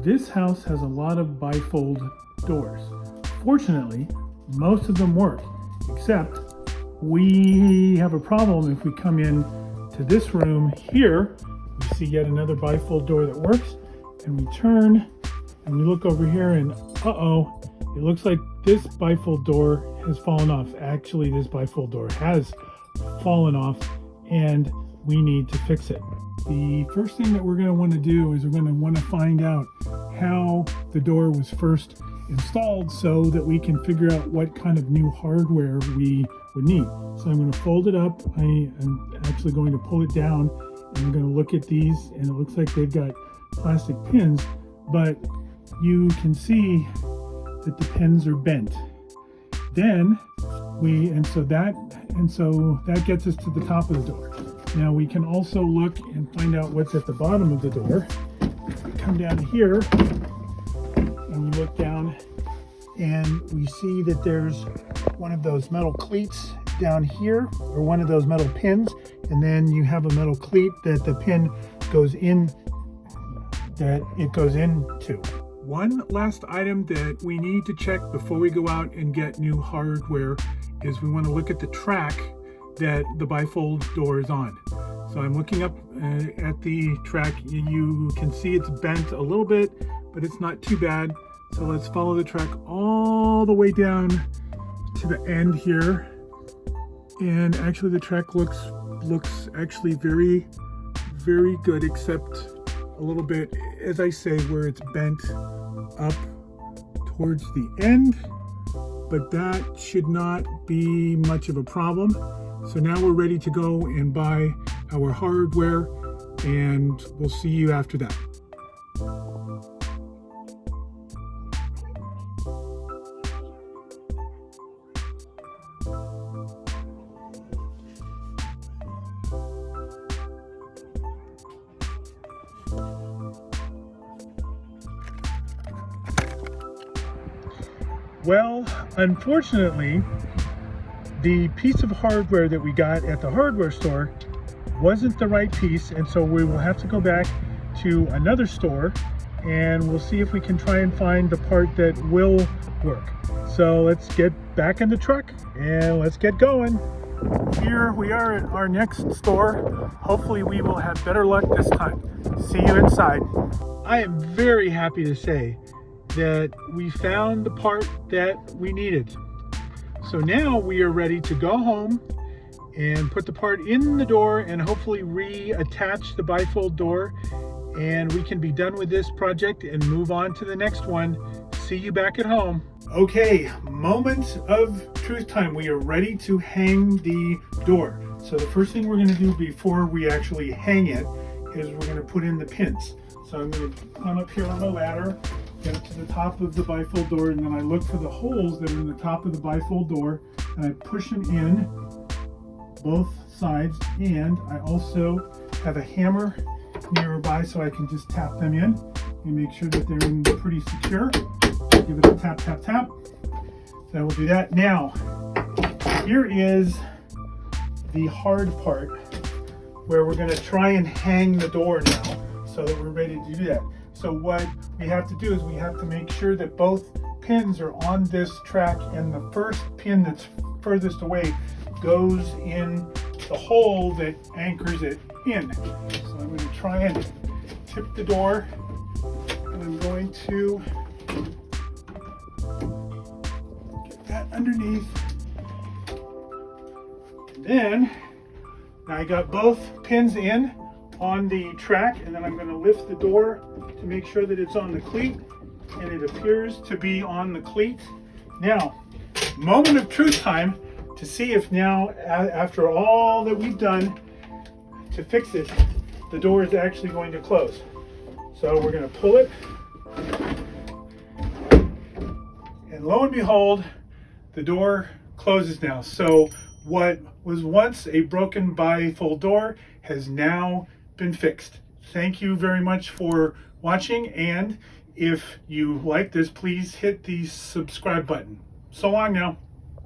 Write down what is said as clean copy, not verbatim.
This house has a lot of bifold doors. Fortunately, most of them work, except we have a problem if we come in to this room here. We see yet another bifold door that works, and we turn and we look over here and uh-oh, it looks like this bifold door has fallen off. Actually, this bifold door has fallen off and we need to fix it. The first thing that we're going to want to do is we're going to want to find out how the door was first installed so that we can figure out what kind of new hardware we would need. So I'm going to fold it up. I am actually going to pull it down and I'm going to look at these, and it looks like they've got plastic pins, but you can see that the pins are bent. Then so that gets us to the top of the door. Now we can also look and find out what's at the bottom of the door. We come down here and we look down and we see that there's one of those metal cleats down here, or one of those metal pins, and then you have a metal cleat that the pin goes in, that it goes into. One last item that we need to check before we go out and get new hardware is we want to look at the track that the bifold door is on. So I'm looking up at the track. You can see it's bent a little bit, but it's not too bad. So let's follow the track all the way down to the end here. And actually the track looks actually very, very good, except a little bit, as I say, where it's bent up towards the end, but that should not be much of a problem. So now we're ready to go and buy our hardware, and we'll see you after that. Well, unfortunately, the piece of hardware that we got at the hardware store wasn't the right piece, and so we will have to go back to another store and we'll see if we can try and find the part that will work. So let's get back in the truck and let's get going. Here we are at our next store. Hopefully we will have better luck this time. See you inside. I am very happy to say that we found the part that we needed. So now we are ready to go home and put the part in the door and hopefully reattach the bifold door, and we can be done with this project and move on to the next one. See you back at home. Okay, moment of truth time. We are ready to hang the door. So the first thing we're going to do before we actually hang it is we're going to put in the pins. So I'm going to climb up here on the ladder, get up to the top of the bifold door, and then I look for the holes that are in the top of the bifold door and I push them in both sides, and I also have a hammer nearby so I can just tap them in and make sure that they're in pretty secure. Give it a tap, tap, tap. So I will do that. Now, here is the hard part where we're going to try and hang the door now so that we're ready to do that. So what we have to do is we have to make sure that both pins are on this track, and the first pin that's furthest away goes in the hole that anchors it in. So I'm going to try and tip the door, and I'm going to get that underneath. Then I got both pins in on the track, and then I'm going to lift the door to make sure that it's on the cleat, and it appears to be on the cleat. Now, moment of truth time to see if now, after all that we've done to fix it, the door is actually going to close. So we're going to pull it, and lo and behold, the door closes now. So what was once a broken bifold door has now been fixed. Thank you very much for watching, and if you like this, please hit the subscribe button. So long now.